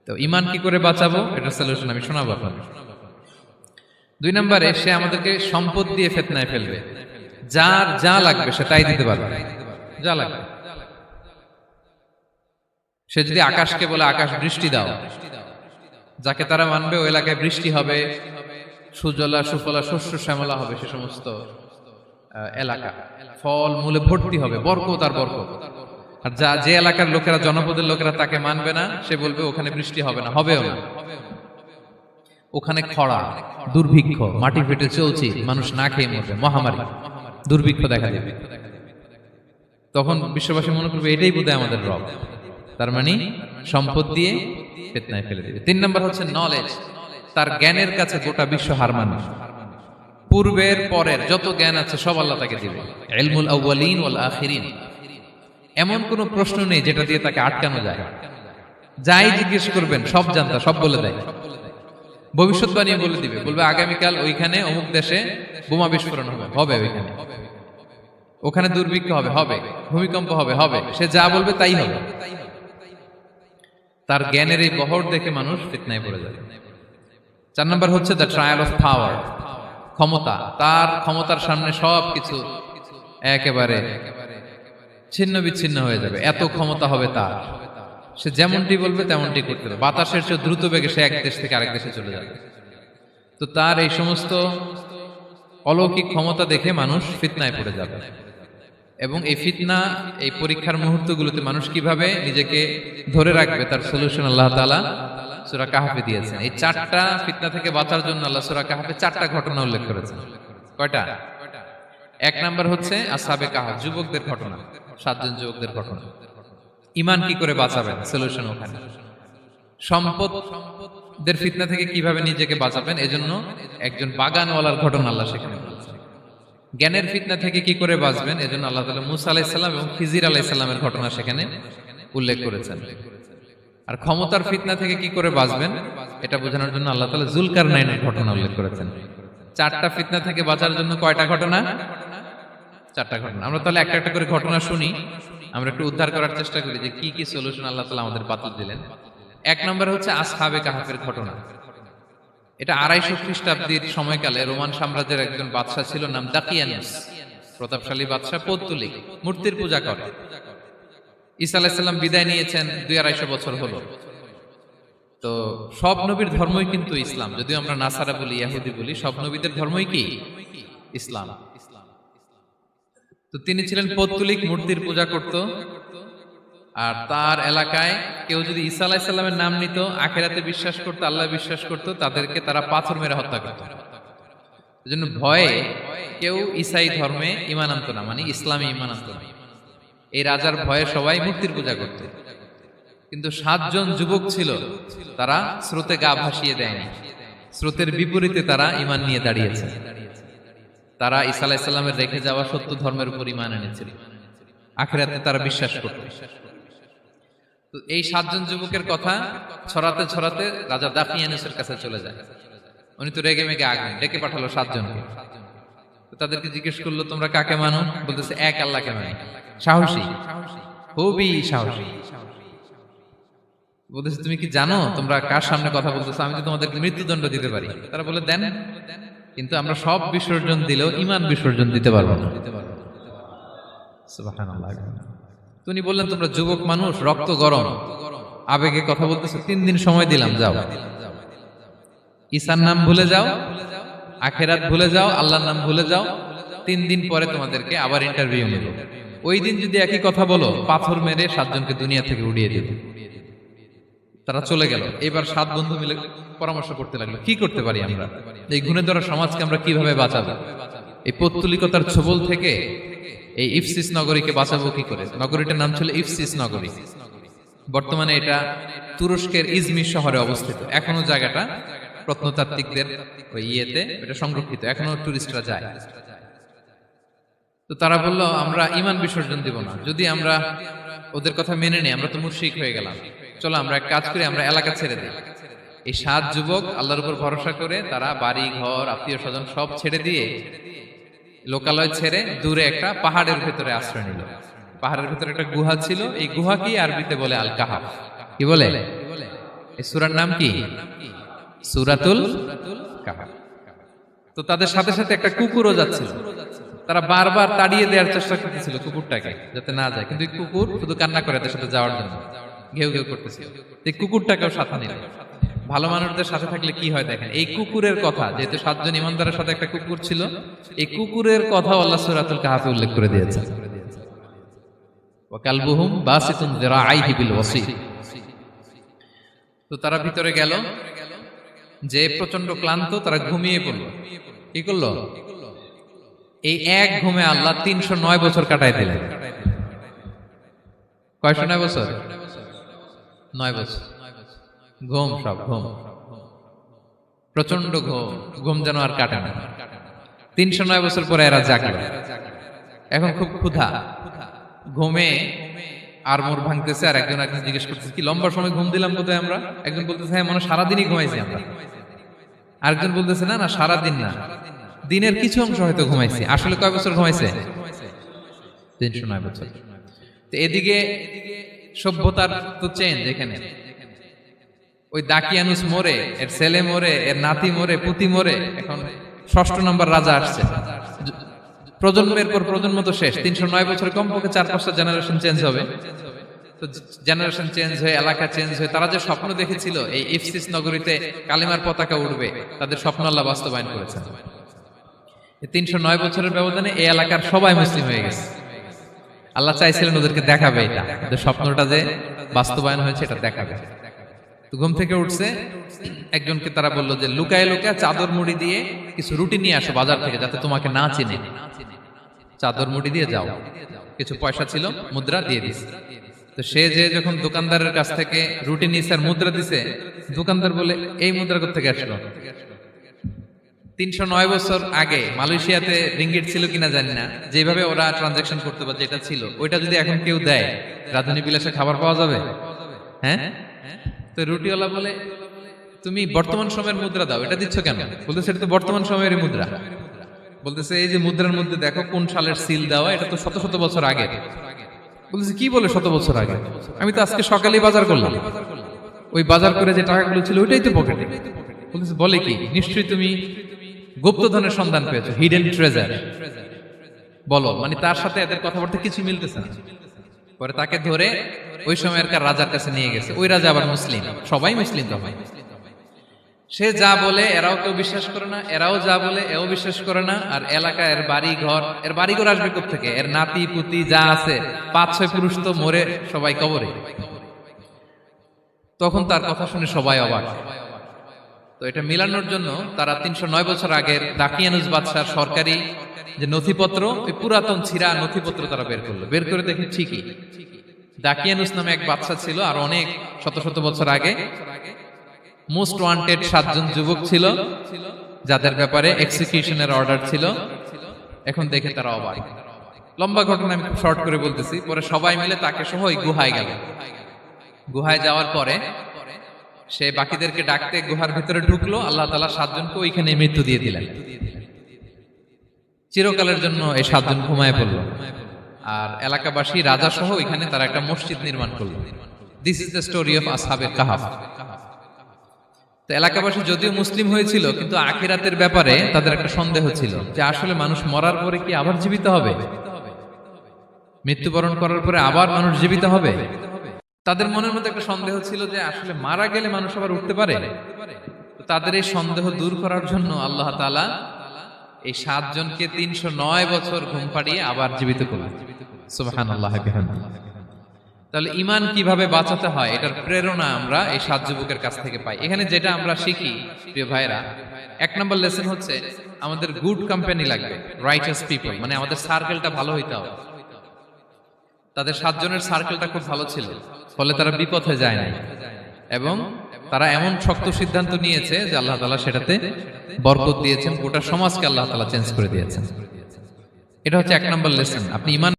তো ঈমান কি করে বাঁচাবো, এটা সলিউশন আমি শোনাবো আপনাদের। 2 নম্বরে, সে আমাদেরকে সম্পদ দিয়ে ফিতনায় ফেলবে। যার যা লাগবে সে তাই দিতে পারবে, যা লাগবে। সে যদি আকাশকে বলে আকাশ বৃষ্টি দাও, যাকে তারা মানবে ওই এলাকায় বৃষ্টি হবে, সুজলা সুফলা শস্য শ্যামলা হবে, সে সমস্ত এলাকা ফল মূলে ভর্তি হবে, বরকত আর বরকত। আর যে এলাকার লোকেরা, জনপদের লোকেরা তাকে মানবে না, সে বলবে ওখানে বৃষ্টি হবে না, হবেও না, ওখানে খরা, দুর্ভিক্ষ, মাটি ফেটে চলছে, মানুষ না খেয়ে মরবে, মহামারী দুর্ভিক্ষ দেখা দেবে। তখন বিশ্ববাসী মনে করবে এটাই বোধহয় আমাদের রব। তার মানে সম্পদ দিয়ে ফিতনায় ফেলে দিবে। 3 নম্বর হচ্ছে নলেজ। তার জ্ঞানের কাছে গোটা বিশ্ব হার মানবে। পূর্বের পরের যত জ্ঞান আছে সব আল্লাহ তাকে দিবে। ইলমুল আউয়ালিন ওয়াল আখিরিন, এমন কোন প্রশ্ন নেই যেটা দিয়ে তাকে আটকানো যায়। যাই জিজ্ঞেস করবেন সব জানতা, সব বলে দেয়। ভবিষ্যৎবাণী বলে দিবে, বলবে আগামীকাল ওইখানে অমুক দেশে বোমা বিস্ফোরণ হবে, হবে ওইখানে, ওখানে দুর্ভিক্ষ হবে, হবে, ভূমিকম্প হবে, হবে। সে যা বলবে তাই হবে। তার জ্ঞানের এই বহর দেখে মানুষ ফিতনায় পড়ে যাবে। 4 নম্বর হচ্ছে দ্য ট্রায়াল অফ পাওয়ার, ক্ষমতা। তার ক্ষমতার সামনে সবকিছু একেবারে ছিন্ন বিচ্ছিন্ন হয়ে যাবে, এত ক্ষমতা হবে তার। সে যেমনটি বলবে তেমনটি করতে হবে। বাতাসের চেয়ে দ্রুত বেগে সে এক দেশ থেকে আরেক দেশে চলে যাবে। তো তার এই সমস্ত অলৌকিক ক্ষমতা দেখে মানুষ ফিতনায় পড়ে যাবে। এবং এই ফিতনা, এই পরীক্ষার মুহূর্তগুলোতে মানুষ কিভাবে নিজেকে ধরে রাখবে তার সলিউশন আল্লাহ তাআলা সূরা কাহফে দিয়েছেন। এই 4টা ফিতনা থেকে বাঁচার জন্য আল্লাহ সূরা কাহফে 4টা ঘটনা উল্লেখ করেছেন। কয়টা? 1 নাম্বার হচ্ছে আসহাবে কাহফ, যুবকদের ঘটনা, 7 জন যুবকদের ঘটনা। ঈমান কি করে বাঁচাবেন, সলিউশন ওখানে। সম্পদের ফিতনা থেকে কিভাবে নিজেকে বাঁচাবেন, এজন্য একজন বাগানওয়ালার ঘটনা আল্লাহ সেখানে বলেছেন। জ্ঞানের ফিতনা থেকে কি করে বাঁচবেন, এজন্য আল্লাহ তাআলা মূসা আলাইহিস সালাম এবং খিজির আলাইহিস সালামের ঘটনা সেখানে উল্লেখ করেছেন। আর ক্ষমতার ফিতনা থেকে কি করে বাঁচবেন এটা বোঝানোর জন্য আল্লাহ তাআলা যুলকারনাইনের ঘটনা উল্লেখ করেছেন। 4টা ফিতনা থেকে বাঁচার জন্য কয়টা ঘটনা? 4টা ঘটনা। আমরা তাহলে একটা একটা করে ঘটনা শুনি, আমরা একটু উদ্ধার করার চেষ্টা করি যে কি কি সলিউশন আল্লাহ তাআলা আমাদের বাতলে দিলেন। 1 নম্বর হচ্ছে আসহাবে কাহফের ঘটনা। এটা 250 খ্রিস্টাব্দের সময়কালে রোমান সাম্রাজ্যের একজন বাদশা ছিল, নাম দাকিয়ানুস। প্রতাপশালী বাদশা, পৌত্তলিক, মূর্তির পূজা করে। ঈসা আলাইহিস সালাম বিদায় নিয়েছেন, 250 বছর হলো। তো সব নবীর ধর্মই কিন্তু ইসলাম, যদিও আমরা নাসারা বলি, ইহুদি বলি, সব নবীদের ধর্মই কি ইসলাম। তো তিনি ছিলেন পৌত্তলিক, মূর্তির পূজা করত। আর তার এলাকায় কেউ যদি ঈসা আলাইহিস সালামের নাম নিত, আখিরাতে বিশ্বাস করত, আল্লাহ বিশ্বাস করত, তাদেরকে তারা পাথর মেরে হত্যা করত। এজন্য ভয়ে কেউ ঈসাই ধর্মে ঈমান আনত না, মানে ইসলামে ঈমান আনত না। এই রাজার ভয়ে সবাই মূর্তির পূজা করত। কিন্তু 7 জন যুবক ছিল, তারা স্রোতে গা ভাসিয়ে দেয়নি। স্রোতের বিপরীতে তারা ঈমান নিয়ে দাঁড়িয়েছে। তারা ঈসা আলাইহিস সালামের রেখে যাওয়া সত্য ধর্মের উপর ঈমান এনেছিল, আখিরাতে তারা বিশ্বাস করত। তো এই 7 জন যুবকের কথা ছড়াতে ছড়াতে রাজা দাকিয়ানুসের কাছে চলে যায়। উনি তো রেগে মেগে আগুন, ডেকে পাঠালো 7 জনকে। তো তাদেরকে জিজ্ঞেস করলো, তোমরা কাকে মানো? বলতেছে এক আল্লাহকে মানি। সাহসী, খুবই সাহসী। বলতেছে তুমি কি জানো তোমরা কার সামনে কথা বলতেছো? আমি তো তোমাদেরকে মৃত্যুদণ্ড দিতে পারি। তারা বলে দেন, কিন্তু আমরা সব বিসর্জন দিলেও ঈমান বিসর্জন দিতে পারবো না। সুবহানাল্লাহ। তিনি বললেন, তোমরা যুবক মানুষ, রক্ত গরম, আবেগে কথা বলতেছো, 3 দিন সময় দিলাম, যাও, ঈসার নাম ভুলে যাও, আখিরাত ভুলে যাও, আল্লাহর নাম ভুলে যাও। 3 দিন পরে তোমাদেরকে আবার ইন্টারভিউ নেব। ওই দিন যদি একই কথা বলো, পাথর মেরে 7 জনকে দুনিয়া থেকে উড়িয়ে দেব। তারা চলে গেল। এবার 7 বন্ধু মিলে পরামর্শ করতে লাগলো, কি করতে পারি আমরা, এই গুণে ধরা সমাজকে আমরা কিভাবে বাঁচাবো, এই পৌত্তলিকতার ছোবল থেকে এই ইফসিস নগরীকে বাঁচাবো কি করে। নগরীটার নাম ছিল ইফসিস নগরী। বর্তমানে এটা তুরস্কের ইজমির শহরে অবস্থিত। এখনো জায়গাটা প্রত্নতাত্ত্বিকদের ওই এটা সংরক্ষিত, এখনো টুরিস্টরা যায়। তো তারা বলল, আমরা ঈমান বিসর্জন দিব না, যদি আমরা ওদের কথা মেনে নেই আমরা তো মুশরিক হয়ে গেলাম। চলো আমরা এক কাজ করি, আমরা এলাকা ছেড়ে দিই। এই 7 যুবক আল্লাহর উপর ভরসা করে তারা বাড়ি ঘর, আত্মীয় স্বজন সব ছেড়ে দিয়ে, লোকালয় ছেড়ে দূরে একটা পাহাড়ের ভেতরে আশ্রয় নিল। পাহাড়ের ভেতরে একটা গুহা ছিল, এই গুহাকেই আরবিতে বলে আল কাহাফ। কি বলে? এই সূরার নাম কি? সূরাতুল কাহাফ। তো তাদের সাথে সাথে একটা কুকুরও যাচ্ছিল, তারা বারবার তাড়িয়ে দেওয়ার চেষ্টা করতেছিল কুকুরটাকে যাতে না যায়, কিন্তু কুকুর শুধু কান্না করে তাদের সাথে যাওয়ার জন্য ঘেউ ঘেউ করতেছিল। এই কুকুরটাকেও সাথে নিল। ভালো মানুষদের সাথে থাকলে কি হয় দেখেন, এই কুকুরের কথা, যেহেতু 7 জন ইমানদারের সাথে একটা কুকুর ছিল, এই কুকুরের কথা আল্লাহ সূরাতুল কাহাফে উল্লেখ করে দিয়েছেন। ওয়া কালবুহুম বাসিতুন যিরাআইহি বিল ওয়াসি। তো তারা ভিতরে গেল, যে প্রচন্ড ক্লান্ত, তারা ঘুমিয়ে পড়ল। কি করলো? এই এক ঘুমে আল্লাহ 309 বছর কাটাই দিলেন। কয়শো 9 বছর? 9 বছর ঘুম, সব ঘুম, প্রচন্ড ঘুম, ঘুম যেন আর কাটে না। 309 বছর পরে এরা জাগলো। এখন খুব ক্ষুধা, ঘুমে আর মোর ভাঙতেছে, আর একজন জিজ্ঞেস করতেছে কি লম্বা সময় ঘুম দিলাম কোথায় আমরা? একজন বলতেছে হ্যাঁ, মনে সারাদিনই ঘুমাইছি আমরা। আরেকজন বলতেছে না না, সারাদিন না, দিনের কিছু অংশ হয়তো ঘুমাইছি। আসলে কয় বছর ঘুমাইছে? 309 বছর। তো এদিকে সভ্যতার তো চেঞ্জ। এখানে ওই দাকিয়ানুস মরে, এর ছেলে মরে, এর নাতি মরে, পুতি মরে, এখন 6ষ্ঠ নম্বর রাজা আসছে। প্রজন্মের পর প্রজন্ম তো শেষ। 309 বছরে কমপক্ষে 4-5টা জেনারেশন চেঞ্জ হবে। তো জেনারেশন চেঞ্জ হয়ে, এলাকা চেঞ্জ হয়ে, তারা যে স্বপ্ন দেখেছিল এই ইফসিস নগরীতে কালিমার পতাকা উঠবে, তাদের স্বপ্ন আল্লাহ বাস্তবায়ন করেছেন। 309 বছরের ব্যবধানে এই এলাকার সবাই মুসলিম হয়ে গেছে। আল্লাহ চাইছিলেন ওদেরকে দেখাবে এটা, যে স্বপ্নটা যে বাস্তবায়ন হয়েছে এটা দেখাবে। তো ঘুম থেকে উঠছে, একজনকে তারা বললো যে লুকায় লুকায় চাদর মুড়ি দিয়ে কিছু রুটি নিয়ে আসো বাজার থেকে, যাতে তোমাকে না চিনে। চাদর মুড়ি দিয়ে যাও। কিছু পয়সা ছিল, মুদ্রা দিয়ে দিছে। তো সে যে যখন দোকানদারের কাছ থেকে রুটি নিছে আর মুদ্রা দিছে, দোকানদার বলে এই মুদ্রা কোথা থেকে আসলো? 309 বছর আগে মালয়েশিয়াতে রিঙ্গিট ছিল কিনা জানি না, যেভাবে ওরা ট্রানজাকশন করতে পারে, যেটা ছিল ওইটা যদি এখন কেউ দেয়, রাজধানী বিলাসে খাবার পাওয়া যাবে? হ্যাঁ। তো রুটিওয়ালা বলে তুমি বর্তমান সময়ের মুদ্রা দাও, এটা দিচ্ছ কেন? বলতেছে এটা তো বর্তমান সময়ের মুদ্রা। বলতেছে এই যে মুদ্রার মধ্যে দেখো কোন সালের সিল দেওয়া, এটা তো শত শত বছর আগে। বলতেছে কি বলে শত বছর আগে? আমি তো আজকে সকালেই বাজার করলাম, ওই বাজার করে যে টাকাগুলো ছিল ওইটাই তো পকেটে। বলতেছে বলে কি? নিশ্চয়ই তুমি গুপ্তধনের সন্ধান পেয়েছো, হিডেন ট্রেজার। বলো, মানে তার সাথে এদের কথাবার্তা কিছু মিলতেছে না। পরে তাকে ধরে ওই সময়কার রাজার কাছে নিয়ে গেছে। ওই রাজা আবার মুসলিম, সবাই মুসলিম তখন। সে যা বলে এরাও কেউ বিশ্বাস করে না, এরাও যা বলে এও বিশ্বাস করে না। আর এলাকা এর বাড়ি ঘর আসবে কোত্থেকে? এর নাতি পুতি যা আছে 5-6 পুরুষ তো মরে সবাই কবরে। তখন তার কথা শুনে সবাই অবাক। তো এটা মিলানোর জন্য তারা 309 বছর আগের দাকিয়ানুস বাদশার সরকারি যে নথিপত্র, ওই পুরাতন ছিঁড়া নথিপত্র তারা বের করলো। বের করে দেখে ঠিকই দাকিয়ানুস নামে এক বাদশা ছিল, আর অনেক শত শত বছর আগে মোস্ট ওয়ান্টেড 7 জন যুবক ছিল, যাদের ব্যাপারে এক্সিকিউশনের অর্ডার ছিল। এখন দেখে তারা অবাক। লম্বা ঘটনা আমি খুব শর্ট করে বলতেছি। পরে সবাই মিলে তাকে সহ ওই গুহায় গেল। গুহায় যাওয়ার পরে সে বাকিদেরকে ডাকতে গুহার ভিতরে ঢুকলো। আল্লাহ তাআলা 7 জনকে ওইখানে মৃত্যু দিয়ে দিলেন। চিরকালের জন্য এই 7 জন ঘুমায় পড়ল। আর এলাকাবাসী রাজা সহ ওইখানে তারা একটা মসজিদ নির্মাণ করলো। This is the story of আসহাবে কাহাফ। তো এলাকাবাসী যদিও মুসলিম হয়েছিল, কিন্তু আখিরাতের ব্যাপারে তাদের একটা সন্দেহ ছিল যে আসলে মানুষ মরার পরে কি আবার জীবিত হবে? মৃত্যুবরণ করার পরে আবার মানুষ জীবিত হবে? তাদের মনের মধ্যে একটা সন্দেহ ছিল যে আসলে মারা গেলে মানুষ আবার উঠতে পারে। তো তাদের এই সন্দেহ দূর করার জন্য আল্লাহ তাআলা এই 7 জনকে 309 বছর ঘুম পাড়িয়ে আবার জীবিত করলেন। সুবহানাল্লাহ বিহামদিহি। তাহলে ঈমান কিভাবে বাঁচাতে হয়, এটার প্রেরণা আমরা এই 7 যুবকের কাছ থেকে পাই। এখানে যেটা আমরা শিখি প্রিয় ভাইরা, 1 নম্বর লেসন হচ্ছে আমাদের গুড কোম্পানি লাগবে, রাইটাস পিপল, মানে আমাদের সার্কেলটা ভালো হইতে হবে। তাদের 7 জনের সার্কেলটা খুব ভালো ছিল, ফলে তারা বিপথে যায় নাই, এবং তারা এমন শক্ত সিদ্ধান্ত নিয়েছে যে আল্লাহ তাআলা সেটাতে বরকত দিয়েছেন, গোটা সমাজকে আল্লাহ তাআলা চেঞ্জ করে দিয়েছেন। এটা হচ্ছে 1 নম্বর লেসন। আপনি ঈমান